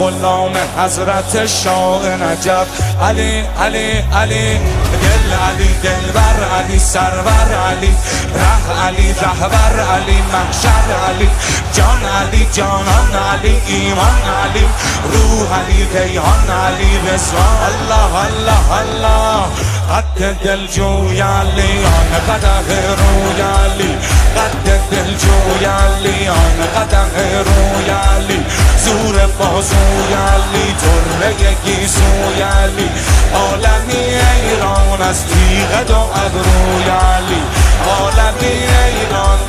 غلام حضرت شاه نجف. علی علی علی دل علی دلبر علی سرور علی ره علی رهبر علی محشر علی جان علی جانان علی ایمان علی روح علی ریحان علی رضوان. الله الله الله قد دل جوی علی آن قدح روی علی قد دل جوی علی آن قدح روی علی زور بازوی علی طره گیسوی علی عالمی ایران از تیغ دو ابروی علی عالمی ایران